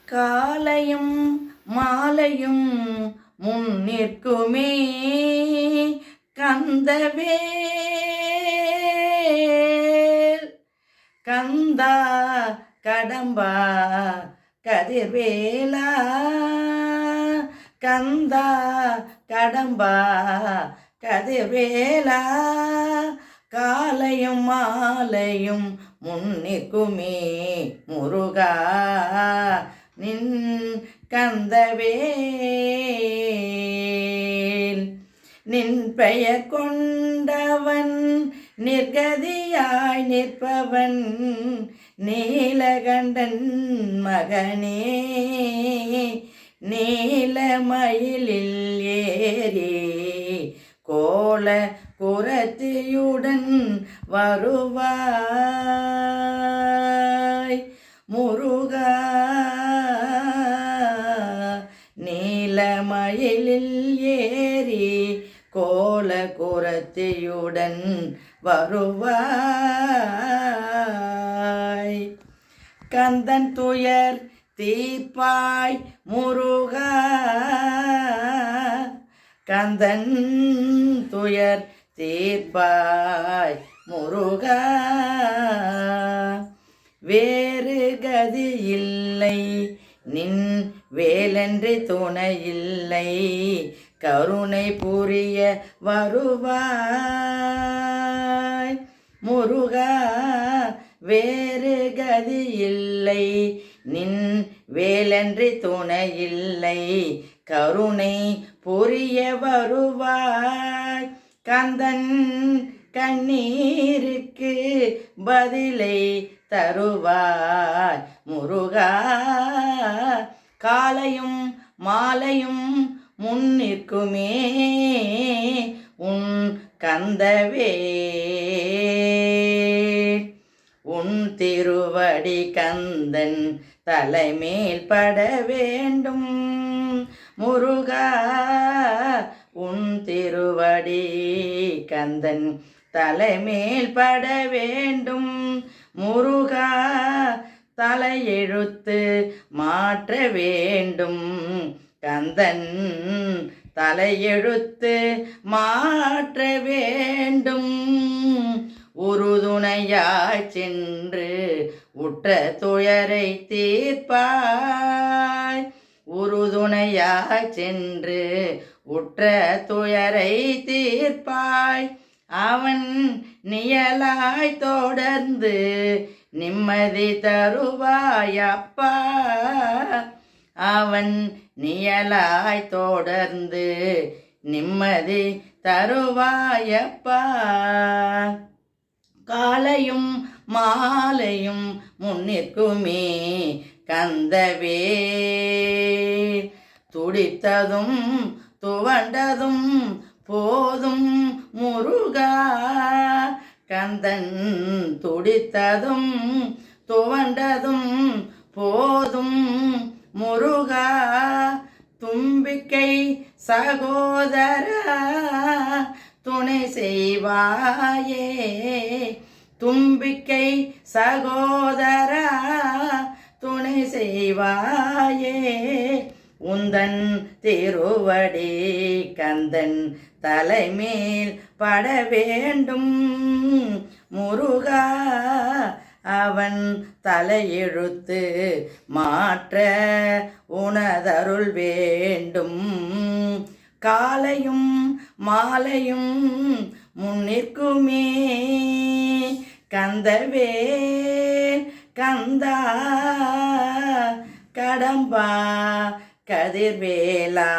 காலையும் மாலையும் முன்னிற்குமே கந்தவேல் கந்தா கடம்பா கதிர்வேலா கந்தா கடம்பா கதிர்வேலா காலையும் மாலையும் முன்னிற்குமே முருகா நின் கந்தவேல் நின் பெயர் கொண்டவன் நிர்கதியாய் நிற்பவன் நீலகண்டன் மகனே நீலமயிலில் ஏறி கோல குரத்தியுடன் வருவாய் முருகா நீலமயிலில் ஏறி கோல குரத்தியுடன் வருவாய் கந்தன் துயர் தீர்ப்பாய் முருகா கந்தன் துயர் தீர்ப்பாய் முருகா வேறு கதி இல்லை நின் வேலன்றி துணையில்லை கருணை புரிய வருவாய் முருகா வேறு கதி இல்லை நின் வேலன்றி துணையில்லை கருணை புரிய வருவாய் கந்தன் கண்ணீருக்கு பதிலை தருவாய் முருகா காலையும் மாலையும் முன்னிற்குமே உன் கந்தவேல் உன் திருவடி கந்தன் தலைமேல் பட வேண்டும் முருகா உன் திருவடி கந்தன் தலைமேல் பட வேண்டும் முருகா தலையெழுத்து மாற்ற வேண்டும் கந்தன் தலையெழுத்து மாற்ற வேண்டும் உறுதுணையாய் சென்று உற்ற துயரை தீர்ப்பாய் உறுதுணையாய் சென்று உற்ற துயரை தீர்ப்பாய் அவன் நிழலாய் தொடர்ந்து நிம்மதி தருவாயப்பா அவன் நிழலாய் தொடர்ந்து நிம்மதி தருவாயப்பா காலையும் மாலையும் முன்னிற்குமே கந்தவேல் துடித்ததும் துவண்டதும் போதும் முருகா கந்தன் துடித்ததும் துவண்டதும் போதும் முருகா தும்பிக்கை சகோதரா துணை செய்வாயே தும்பிக்கை சகோதரா துணை செய்வாயே உந்தன் திருவடி கந்தன் தலைமேல் பட வேண்டும் முருகா அவன் தலையெழுத்து மாற்ற உனதருள் வேண்டும் காலையும் மாலையும் முன்னிற்குமே கந்தவேல் கந்தா கடம்பா கதிர்வேலா